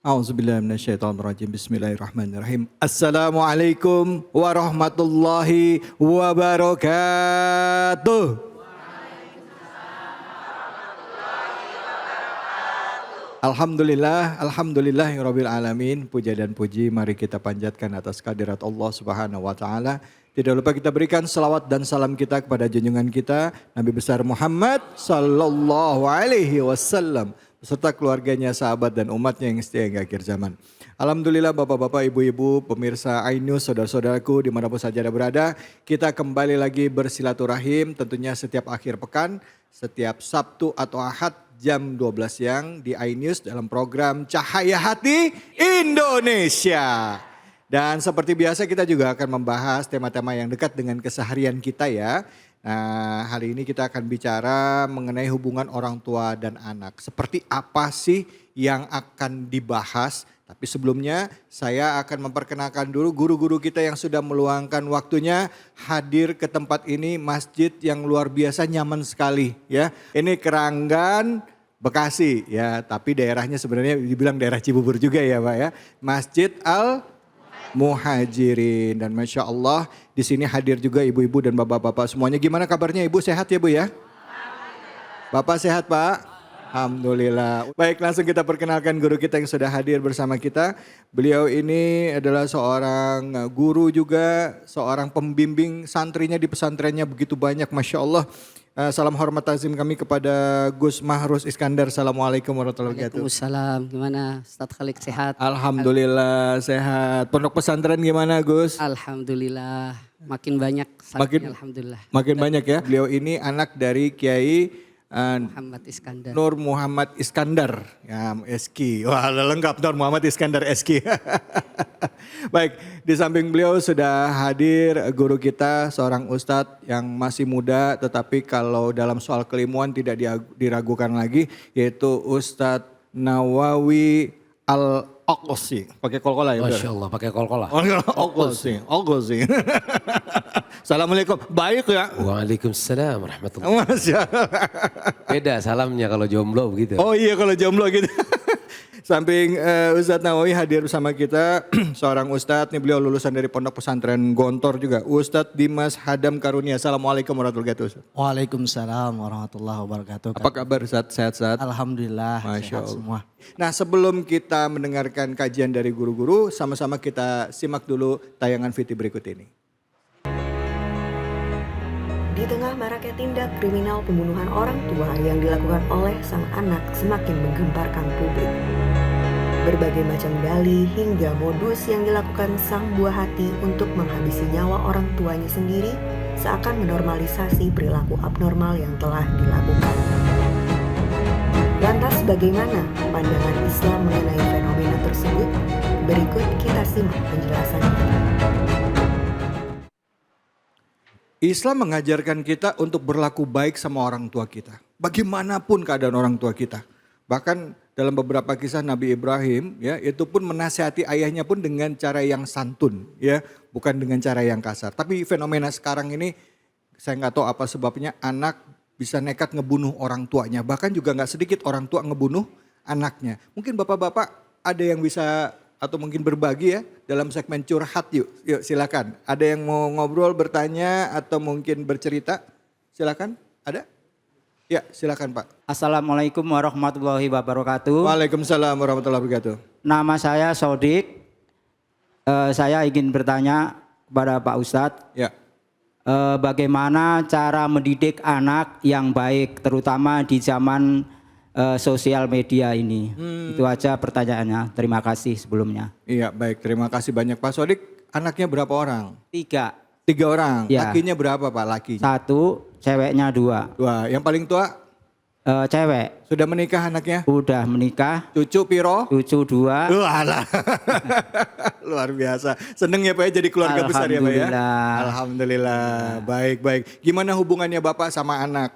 A'udzubillahi minasyaitonirrajim. Bismillahirrahmanirrahim. Assalamualaikum warahmatullahi wabarakatuh. Alhamdulillahirabbil alamin. Puja dan puji mari kita panjatkan atas kehadirat Allah Subhanahu wa taala. Tidak lupa kita berikan salawat dan salam kita kepada junjungan kita Nabi besar Muhammad sallallahu alaihi wasallam beserta keluarganya, sahabat dan umatnya yang setia hingga akhir zaman. Alhamdulillah bapak-bapak, ibu-ibu, pemirsa iNews, saudara-saudaraku dimanapun saja Anda berada. Kita kembali lagi bersilaturahim tentunya setiap akhir pekan, setiap Sabtu atau Ahad jam 12 siang di iNews dalam program Cahaya Hati Indonesia. Dan seperti biasa kita juga akan membahas tema-tema yang dekat dengan keseharian kita ya. Nah, hari ini kita akan bicara mengenai hubungan orang tua dan anak. Seperti apa sih yang akan dibahas? Tapi sebelumnya saya akan memperkenalkan dulu guru-guru kita yang sudah meluangkan waktunya hadir ke tempat ini, masjid yang luar biasa nyaman sekali ya. Ini Keranggan Bekasi ya, tapi daerahnya sebenarnya dibilang daerah Cibubur juga ya Pak ya. Masjid Al Muhajirin, dan Masya Allah di sini hadir juga ibu-ibu dan bapak-bapak semuanya. Gimana kabarnya Ibu, sehat ya Bu ya? Bapak sehat Pak? Alhamdulillah. Baik, langsung kita perkenalkan guru kita yang sudah hadir bersama kita. Beliau ini adalah seorang guru juga, seorang pembimbing santrinya di pesantrennya begitu banyak, Masya Allah. Salam hormat tazim kami kepada Gus Mahrus Iskandar. Assalamualaikum warahmatullahi wabarakatuh. Waalaikumsalam. Gimana Ustadz Khalid, sehat? Alhamdulillah sehat. Pondok pesantren gimana Gus? Alhamdulillah. Makin banyak. Alhamdulillah. Makin banyak ya. Beliau ini anak dari Kiai Muhammad Iskandar. Nur Muhammad Iskandar, ya SK. Wah lengkap Nur Muhammad Iskandar SK. Baik, di samping beliau sudah hadir guru kita seorang ustadz yang masih muda, tetapi kalau dalam soal keilmuan tidak diragukan lagi, yaitu Ustadz Nawawi Al-Aqsi. Pakai kol-kola ya? Masya Allah, pakai kol-kola. Aqsi. Assalamualaikum, baik ya? Waalaikumsalam warahmatullahi Masya Allah. Beda salamnya kalau jomblo begitu. Oh iya kalau jomblo gitu. Samping Ustadz Nawawi hadir bersama kita, seorang Ustadz, nih beliau lulusan dari Pondok Pesantren Gontor juga. Ustadz Dimas Hadam Karunia. Assalamualaikum warahmatullahi wabarakatuh. Waalaikumsalam warahmatullahi wabarakatuh. Apa kabar Ustadz? Sehat-sehat? Alhamdulillah, Masya sehat Allah. semua. Nah sebelum kita mendengarkan kajian dari guru-guru, sama-sama kita simak dulu tayangan VT berikut ini. Di tengah maraknya tindak kriminal pembunuhan orang tua yang dilakukan oleh sang anak semakin menggemparkan publik. Berbagai macam dalih hingga modus yang dilakukan sang buah hati untuk menghabisi nyawa orang tuanya sendiri seakan menormalisasi perilaku abnormal yang telah dilakukan. Lantas bagaimana pandangan Islam mengenai fenomena tersebut? Berikut kita simak penjelasannya. Islam mengajarkan kita untuk berlaku baik sama orang tua kita. Bagaimanapun keadaan orang tua kita. Bahkan dalam beberapa kisah Nabi Ibrahim ya, itu pun menasihati ayahnya pun dengan cara yang santun ya, bukan dengan cara yang kasar. Tapi fenomena sekarang ini saya nggak tahu apa sebabnya anak bisa nekat ngebunuh orang tuanya. Bahkan juga nggak sedikit orang tua ngebunuh anaknya. Mungkin bapak-bapak ada yang bisa atau mungkin berbagi ya dalam segmen curhat yuk. Yuk silakan. Ada yang mau ngobrol, bertanya atau mungkin bercerita? Silakan. Ada? Ya silakan Pak. Assalamualaikum warahmatullahi wabarakatuh. Waalaikumsalam warahmatullahi wabarakatuh. Nama saya Sodik. Saya ingin bertanya kepada Pak Ustadz. Ya. Bagaimana cara mendidik anak yang baik terutama di zaman sosial media ini. Itu aja pertanyaannya. Terima kasih sebelumnya. Iya baik, terima kasih banyak Pak Sodik. Anaknya berapa orang? 3. 3 orang. Ya. Lakinya berapa Pak lakinya? 1, ceweknya 2. 2. Yang paling tua? Cewek. Sudah menikah anaknya? Udah menikah. Cucu piro? Cucu 2. Walah. Luar biasa. Seneng ya Pak ya jadi keluarga besar ya Pak ya? Alhamdulillah. Baik. Gimana hubungannya Bapak sama anak?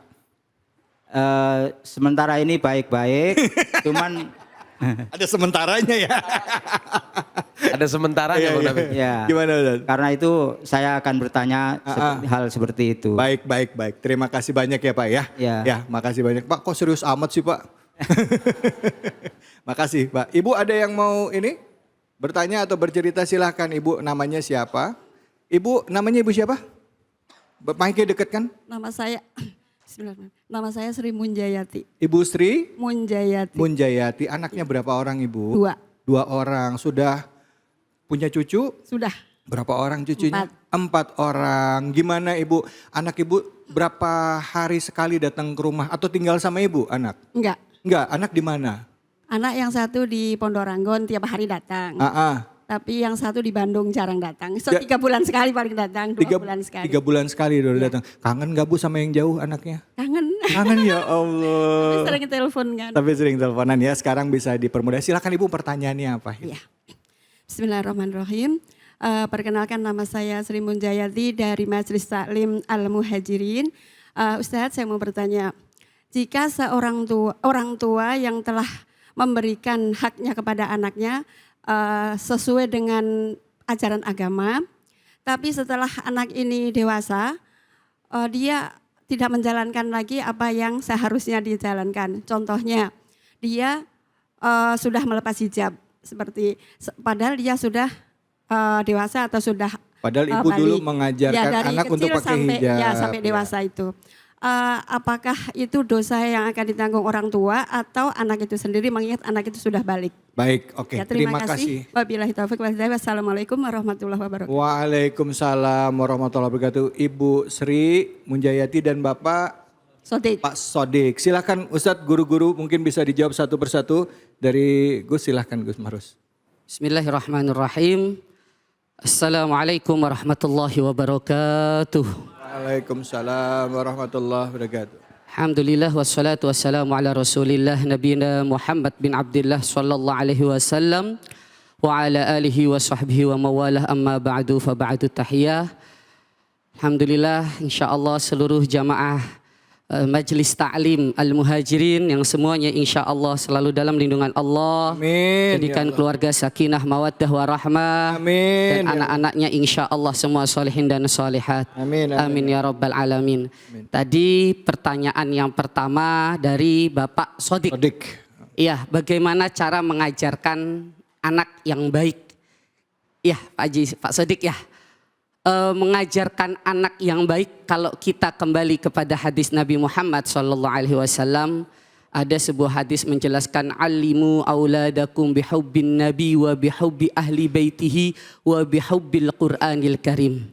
Sementara ini baik-baik. Cuman ada sementaranya ya. Ada sementaranya Bang David. ya. Gimana Ustaz? Karena itu saya akan bertanya hal seperti itu. Baik. Terima kasih banyak ya Pak ya. Ya. Ya, makasih banyak. Pak kok serius amat sih Pak? Makasih Pak. Ibu ada yang mau ini bertanya atau bercerita, silahkan Ibu, namanya siapa? Ibu namanya Ibu siapa? Mic-nya deket kan? Nama saya Bismillahirrahmanirrahim. Nama saya Sri Munjayati. Ibu Sri Munjayati. Munjayati. Anaknya berapa orang Ibu? 2. 2 orang. Sudah punya cucu? Sudah. Berapa orang cucunya? 4. 4 orang. Gimana Ibu? Anak Ibu berapa hari sekali datang ke rumah atau tinggal sama Ibu anak? Enggak. Enggak, anak di mana? Anak yang satu di Pondoranggon tiap hari datang. Tapi yang satu di Bandung jarang datang. 3 bulan sekali paling datang, 2 bulan sekali. 3 bulan sekali udah Iya. datang. Kangen gak Bu sama yang jauh anaknya? Kangen. Kangen ya Allah. Tapi sering telepon kan. Tapi sering teleponan ya, sekarang bisa dipermudah. Silakan Ibu, pertanyaannya apa? Iya. Bismillahirrahmanirrahim. Perkenalkan, nama saya Sri Munjayati dari Majelis Taklim Al-Muhajirin. Ustadz, saya mau bertanya, jika seorang orang tua yang telah memberikan haknya kepada anaknya sesuai dengan ajaran agama, tapi setelah anak ini dewasa, dia tidak menjalankan lagi apa yang seharusnya dijalankan. Contohnya, dia sudah melepas hijab, padahal dia sudah dewasa atau sudah Padahal ibu dulu mengajarkan dari anak untuk pakai hijab. Ya, sampai dewasa itu. Apakah itu dosa yang akan ditanggung orang tua atau anak itu sendiri mengingat anak itu sudah balik? Baik, oke. Ya, terima kasih. Wabillahi taufiq wal hidayah. Wassalamualaikum warahmatullahi wabarakatuh. Waalaikumsalam warahmatullahi wabarakatuh. Ibu Sri Munjayati dan Bapak Sodik. Pak Sodik. Silakan Ustadz, guru-guru mungkin bisa dijawab satu persatu. Dari Gus, silakan Gus Marus. Bismillahirrahmanirrahim. Assalamualaikum warahmatullahi wabarakatuh. Waalaikumsalam warahmatullahi wabarakatuh. Alhamdulillah wassalatu wassalamu ala rasulillah nabiyina Muhammad bin Abdullah sallallahu alaihi wasallam wa ala alihi wa sahbihi wa mawalah, amma ba'du fa ba'du tahiyah. Alhamdulillah, insyaallah seluruh jamaah Majelis Ta'lim Al-Muhajirin yang semuanya insyaallah selalu dalam lindungan Allah. Amin. Jadikan keluarga sakinah mawaddah warahmah. Amin. Dan anak-anaknya insyaallah semua solehin dan solehat. Amin. Amin ya rabbal alamin. Tadi pertanyaan yang pertama dari Bapak Sodik. Iya, bagaimana cara mengajarkan anak yang baik? Iya, Pak Haji, Pak Sodik ya. Mengajarkan anak yang baik, kalau kita kembali kepada hadis Nabi Muhammad SAW, ada sebuah hadis menjelaskan alimu auladakum bihubbin nabi wa bihubbi ahli baitihi wa bihubbil Qur'anil Karim.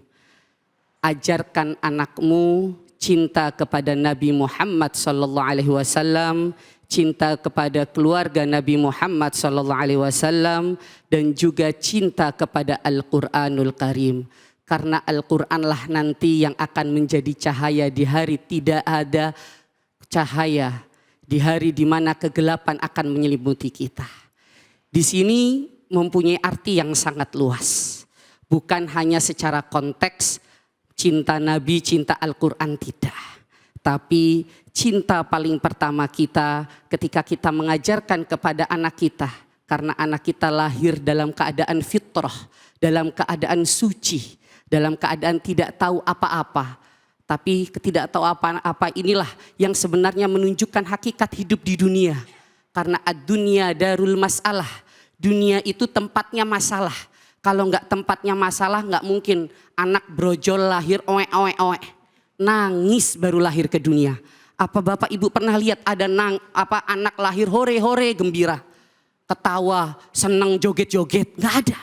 Ajarkan anakmu cinta kepada Nabi Muhammad SAW, cinta kepada keluarga Nabi Muhammad SAW, dan juga cinta kepada Al-Qur'anul Karim. Karena Al-Qur'anlah nanti yang akan menjadi cahaya di hari tidak ada cahaya, di hari di mana kegelapan akan menyelimuti kita. Di sini mempunyai arti yang sangat luas. Bukan hanya secara konteks cinta Nabi, cinta Al-Qur'an, tidak. Tapi cinta paling pertama kita ketika kita mengajarkan kepada anak kita. Karena anak kita lahir dalam keadaan fitrah, dalam keadaan suci, dalam keadaan tidak tahu apa-apa. Tapi ketidaktahu apa-apa inilah yang sebenarnya menunjukkan hakikat hidup di dunia. Karena ad-dunya darul masalah. Dunia itu tempatnya masalah. Kalau enggak tempatnya masalah, enggak mungkin anak brojol lahir oe. Nangis baru lahir ke dunia. Apa Bapak Ibu pernah lihat ada anak lahir hore-hore gembira? Ketawa, senang, joget-joget, enggak ada.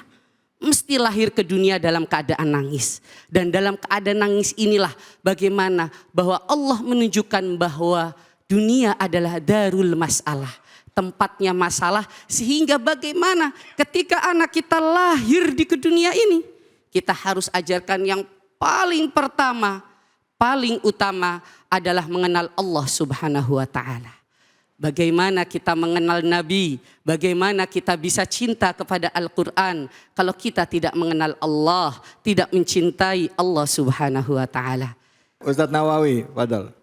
Mesti lahir ke dunia dalam keadaan nangis. Dan dalam keadaan nangis inilah bagaimana bahwa Allah menunjukkan bahwa dunia adalah darul masalah. Tempatnya masalah, sehingga bagaimana ketika anak kita lahir di dunia ini. Kita harus ajarkan yang paling pertama, paling utama adalah mengenal Allah Subhanahu wa ta'ala. Bagaimana kita mengenal Nabi, bagaimana kita bisa cinta kepada Al-Quran kalau kita tidak mengenal Allah, tidak mencintai Allah Subhanahu wa ta'ala. Ustadz Nawawi, Fadal.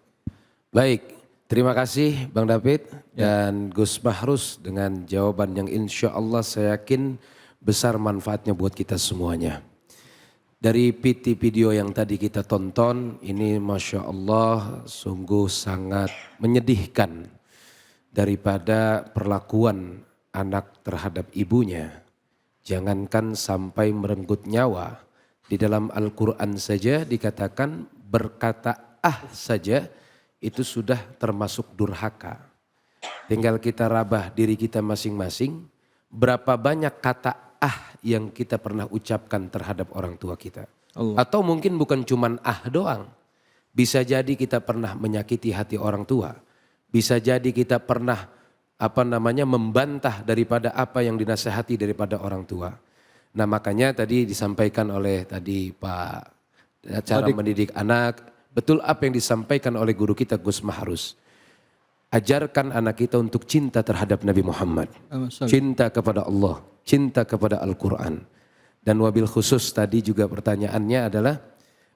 Baik, terima kasih Bang David dan Gus Mahrus dengan jawaban yang insya Allah saya yakin besar manfaatnya buat kita semuanya. Dari PT video yang tadi kita tonton, ini Masya Allah sungguh sangat menyedihkan. daripada perlakuan anak terhadap ibunya. Jangankan sampai merenggut nyawa, di dalam Al-Quran saja dikatakan berkata saja itu sudah termasuk durhaka. Tinggal kita rabah diri kita masing-masing, berapa banyak kata yang kita pernah ucapkan terhadap orang tua kita. Atau mungkin bukan cuman doang. Bisa jadi kita pernah menyakiti hati orang tua. Bisa jadi kita pernah membantah daripada apa yang dinasihati daripada orang tua. Nah makanya tadi disampaikan oleh tadi Pak, cara mendidik anak, betul apa yang disampaikan oleh guru kita Gus Mahrus. Ajarkan anak kita untuk cinta terhadap Nabi Muhammad. Cinta kepada Allah, cinta kepada Al-Quran. Dan wabil khusus tadi juga pertanyaannya adalah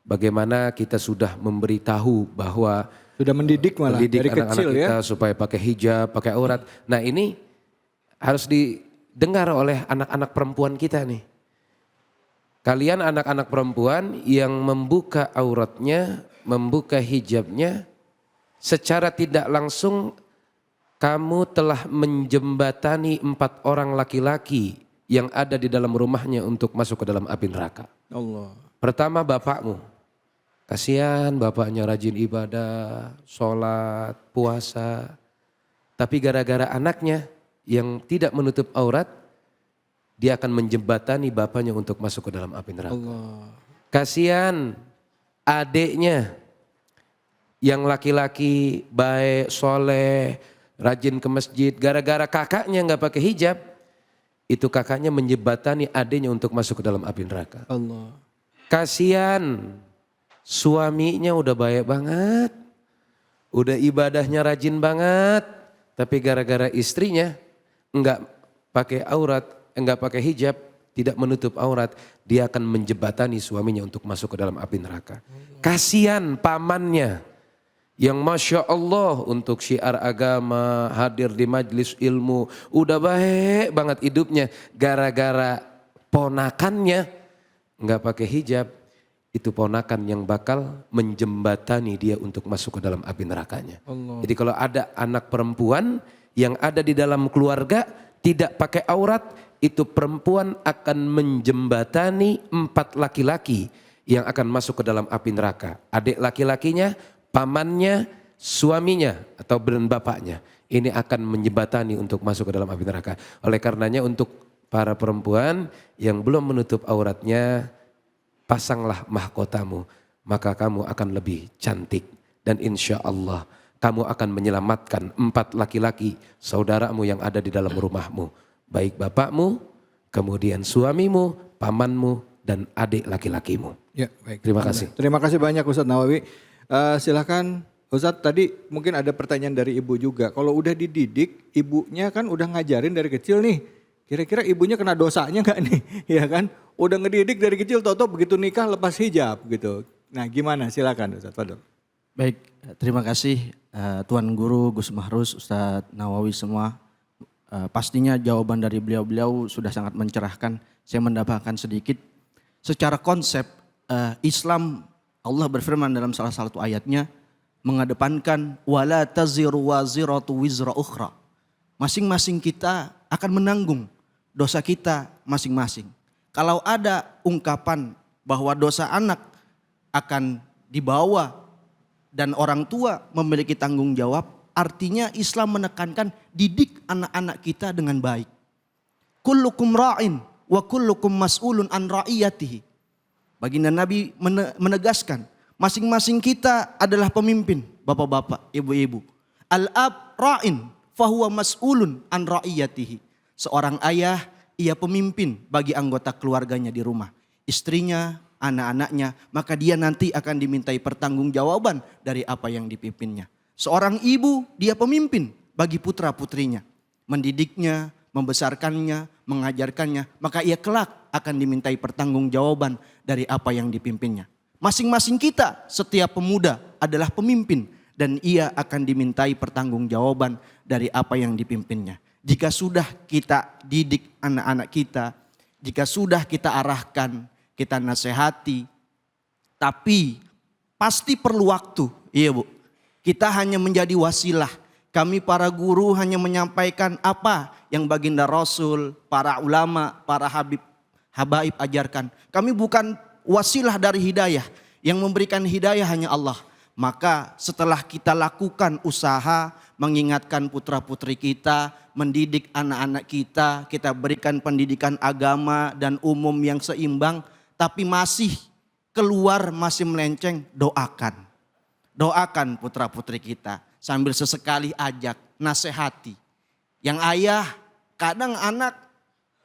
bagaimana kita sudah memberitahu bahwa sudah mendidik malah dari anak-anak kecil kita ya. supaya pakai hijab, pakai aurat. Nah ini harus didengar oleh anak-anak perempuan kita nih. Kalian anak-anak perempuan yang membuka auratnya, membuka hijabnya, secara tidak langsung kamu telah menjembatani 4 orang laki-laki yang ada di dalam rumahnya untuk masuk ke dalam api neraka. Allah. Pertama bapakmu. Kasihan bapaknya rajin ibadah, sholat, puasa. Tapi gara-gara anaknya yang tidak menutup aurat, dia akan menjembatani bapaknya untuk masuk ke dalam api neraka. Allah. Kasihan adiknya yang laki-laki baik, soleh, rajin ke masjid. Gara-gara kakaknya nggak pakai hijab, itu kakaknya menjembatani adiknya untuk masuk ke dalam api neraka. Allah. Kasihan suaminya udah baik banget, udah ibadahnya rajin banget, tapi gara-gara istrinya enggak pakai aurat, enggak pakai hijab, tidak menutup aurat, dia akan menjembatani suaminya untuk masuk ke dalam api neraka. Kasihan pamannya yang Masya Allah untuk syiar agama, hadir di majelis ilmu, udah baik banget hidupnya, gara-gara ponakannya enggak pakai hijab, itu ponakan yang bakal menjembatani dia untuk masuk ke dalam api nerakanya. Allah. Jadi kalau ada anak perempuan yang ada di dalam keluarga tidak pakai aurat, itu perempuan akan menjembatani 4 laki-laki yang akan masuk ke dalam api neraka. Adik laki-lakinya, pamannya, suaminya atau bapaknya. Ini akan menjembatani untuk masuk ke dalam api neraka. Oleh karenanya untuk para perempuan yang belum menutup auratnya, pasanglah mahkotamu, maka kamu akan lebih cantik. Dan insya Allah kamu akan menyelamatkan 4 laki-laki saudaramu yang ada di dalam rumahmu. Baik bapakmu, kemudian suamimu, pamanmu, dan adik laki-lakimu. Ya, baik. Terima kasih. Terima kasih banyak Ustadz Nawawi. Silakan Ustadz, tadi mungkin ada pertanyaan dari ibu juga. Kalau udah dididik, ibunya kan udah ngajarin dari kecil nih. Kira-kira ibunya kena dosanya enggak nih? Ya kan? Udah ngedidik dari kecil, toto begitu nikah lepas hijab gitu. Nah gimana? Silakan Ustadz Fadl. Baik, terima kasih Tuan Guru Gus Mahrus, Ustadz Nawawi semua. Pastinya jawaban dari beliau-beliau sudah sangat mencerahkan. Saya mendapatkan sedikit. Secara konsep Islam, Allah berfirman dalam salah satu ayatnya, mengedepankan wala taziru waziratu wizra ukhra. Masing-masing kita akan menanggung dosa kita masing-masing. Kalau ada ungkapan bahwa dosa anak akan dibawa dan orang tua memiliki tanggung jawab, artinya Islam menekankan didik anak-anak kita dengan baik. Kullukum ra'in wa kullukum mas'ulun an ra'iyatihi. Baginda Nabi menegaskan, masing-masing kita adalah pemimpin, bapak-bapak, ibu-ibu. Al-ab ra'in fahuwa mas'ulun an ra'iyatihi. Seorang ayah, ia pemimpin bagi anggota keluarganya di rumah. Istrinya, anak-anaknya, maka dia nanti akan dimintai pertanggungjawaban dari apa yang dipimpinnya. Seorang ibu, dia pemimpin bagi putra-putrinya. Mendidiknya, membesarkannya, mengajarkannya, maka ia kelak akan dimintai pertanggungjawaban dari apa yang dipimpinnya. Masing-masing kita, setiap pemuda adalah pemimpin dan ia akan dimintai pertanggungjawaban dari apa yang dipimpinnya. Jika sudah kita didik anak-anak kita, jika sudah kita arahkan, kita nasihati, tapi pasti perlu waktu. Iya Bu, kita hanya menjadi wasilah. Kami para guru hanya menyampaikan apa yang baginda Rasul, para ulama, para habaib ajarkan. Kami bukan wasilah dari hidayah. Yang memberikan hidayah hanya Allah. Maka setelah kita lakukan usaha mengingatkan putra-putri kita, mendidik anak-anak kita, kita berikan pendidikan agama dan umum yang seimbang, tapi masih keluar, masih melenceng, doakan. Doakan putra-putri kita sambil sesekali ajak, nasihati. Yang ayah, kadang anak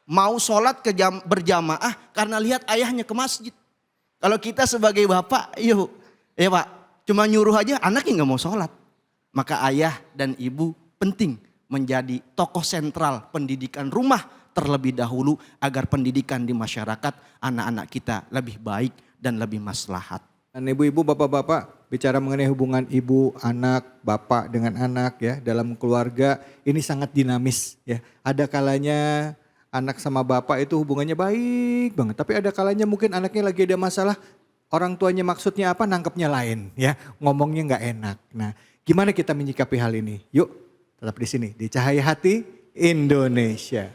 mau sholat berjamaah karena lihat ayahnya ke masjid. Kalau kita sebagai bapak, yuk, ya pak, cuma nyuruh aja anaknya nggak mau sholat. Maka ayah dan ibu penting menjadi tokoh sentral pendidikan rumah terlebih dahulu agar pendidikan di masyarakat anak-anak kita lebih baik dan lebih maslahat. Dan ibu-ibu, bapak-bapak, bicara mengenai hubungan ibu, anak, bapak dengan anak ya dalam keluarga ini sangat dinamis ya. Ada kalanya anak sama bapak itu hubungannya baik banget, tapi ada kalanya mungkin anaknya lagi ada masalah, orang tuanya maksudnya apa, nangkepnya lain ya, ngomongnya nggak enak. Nah, gimana kita menyikapi hal ini? Yuk, tetap di sini di Cahaya Hati Indonesia.